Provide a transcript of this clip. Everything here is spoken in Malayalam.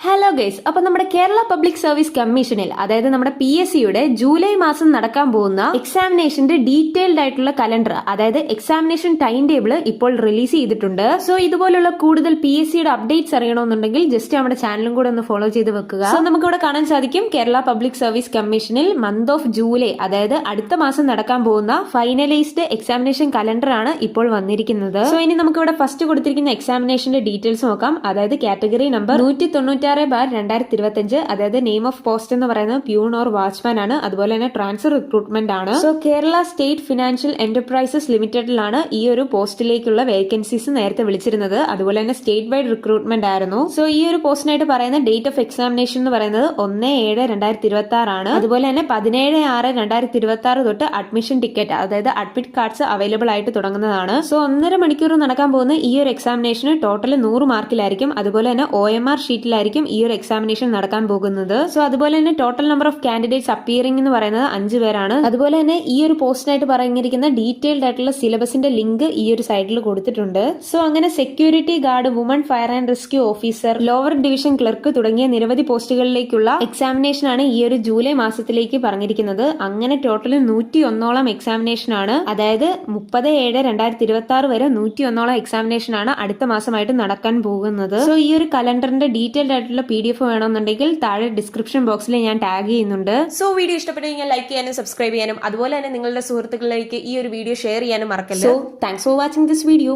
ഹലോ ഗൈസ്, അപ്പൊ നമ്മുടെ കേരള പബ്ലിക് സർവീസ് കമ്മീഷനിൽ അതായത് നമ്മുടെ PSCയുടെ ജൂലൈ മാസം നടക്കാൻ പോകുന്ന എക്സാമിനേഷന്റെ ഡീറ്റെയിൽഡ് ആയിട്ടുള്ള കലണ്ടർ അതായത് എക്സാമിനേഷൻ ടൈം ടേബിൾ ഇപ്പോൾ റിലീസ് ചെയ്തിട്ടുണ്ട്. സോ ഇതുപോലുള്ള കൂടുതൽ PSCയുടെ അപ്ഡേറ്റ്സ് അറിയണമെന്നുണ്ടെങ്കിൽ ജസ്റ്റ് നമ്മുടെ ചാനലും കൂടെ ഒന്ന് ഫോളോ ചെയ്ത് വെക്കുക. സോ നമുക്ക് ഇവിടെ കാണാൻ സാധിക്കും കേരള പബ്ലിക് സർവീസ് കമ്മീഷനിൽ മന്ത് ഓഫ് ജൂലൈ അതായത് അടുത്ത മാസം നടക്കാൻ പോകുന്ന ഫൈനലൈസ്ഡ് എക്സാമിനേഷൻ കലണ്ടർ ആണ് ഇപ്പോൾ വന്നിരിക്കുന്നത്. സോ ഇനി നമുക്ക് ഇവിടെ ഫസ്റ്റ് കൊടുത്തിരിക്കുന്ന എക്സാമിനേഷന്റെ ഡീറ്റെയിൽസ് നോക്കാം. അതായത് കാറ്റഗറി നമ്പർ 196/2025 അതായത് നെയിം ഓഫ് പോസ്റ്റ് എന്ന് പറയുന്നത് പ്യൂൺ ഓർ വാച്ച്മാൻ ആണ്. അതുപോലെ തന്നെ ട്രാൻസ്ഫർ റിക്രൂട്ട്മെന്റ് ആണ്. So Kerala state financial enterprises ലിമിറ്റഡിലാണ് ഈ ഒരു പോസ്റ്റിലേക്കുള്ള വേക്കൻസീസ് നേരത്തെ വിളിച്ചിരുന്നത്. അതുപോലെ തന്നെ സ്റ്റേറ്റ് വൈഡ് റിക്രൂട്ട്മെന്റ് ആയിരുന്നു. സോ ഈ ഒരു പോസ്റ്റിനായിട്ട് പറയുന്ന ഡേറ്റ് ഓഫ് എക്സാമിനേഷൻ എന്ന് പറയുന്നത് 1/7/2026 ആണ്. അതുപോലെ തന്നെ 17/6/2026 തൊട്ട് അഡ്മിഷൻ ടിക്കറ്റ് അതായത് അഡ്മിറ്റ് കാർഡ്സ് അവൈലബിൾ ആയിട്ട് തുടങ്ങുന്നതാണ്. സോ 1.5 മണിക്കൂർ നടക്കാൻ പോകുന്ന ഈ ഒരു എക്സാമിനേഷന് ടോട്ടൽ 100 മാർക്കിലായിരിക്കും. അതുപോലെ തന്നെ OMR ഷീറ്റിലായിരിക്കും ഈ ഒരു എക്സാമിനേഷൻ നടക്കാൻ പോകുന്നത്. സോ അതുപോലെ തന്നെ total number of candidates appearing എന്ന് പറയുന്നത് 5 പേരാണ്. അതുപോലെ തന്നെ ഈ ഒരു പോസ്റ്റിനായിട്ട് പറഞ്ഞിരിക്കുന്ന ഡീറ്റെയിൽഡ് ആയിട്ടുള്ള സിലബസിന്റെ ലിങ്ക് ഈ ഒരു സൈഡിൽ കൊടുത്തിട്ടുണ്ട്. സോ അങ്ങനെ security guard, woman fire and rescue officer, lower division clerk തുടങ്ങിയ നിരവധി പോസ്റ്റുകളിലേക്കുള്ള എക്സാമിനേഷൻ ആണ് ഈ ഒരു ജൂലൈ മാസത്തിലേക്ക് പറഞ്ഞിരിക്കുന്നത്. അങ്ങനെ ടോട്ടൽ 101ഓളം എക്സാമിനേഷൻ ആണ്. അതായത് 30/7/2026 വരെ 101ഓളം എക്സാമിനേഷൻ ആണ് അടുത്ത മാസമായിട്ട് നടക്കാൻ പോകുന്നത്. സോ ഈ ഒരു കലണ്ടറിന്റെ ഡീറ്റെയിൽഡ് ആയിട്ടുള്ള PDF വേണമെന്നുണ്ടെങ്കിൽ താഴെ ഡിസ്ക്രിപ്ഷൻ ബോക്സിൽ ഞാൻ ടാഗ് ചെയ്യുന്നുണ്ട്. സോ വീഡിയോ ഇഷ്ടപ്പെട്ടെങ്കിൽ ലൈക്ക് ചെയ്യാനും സബ്സ്ക്രൈബ് ചെയ്യാനും അതുപോലെ തന്നെ നിങ്ങളുടെ സുഹൃത്തുക്കളിലേക്ക് ഈ ഒരു വീഡിയോ ഷെയർ ചെയ്യാനും മറക്കല്ല. So thanks for watching this video.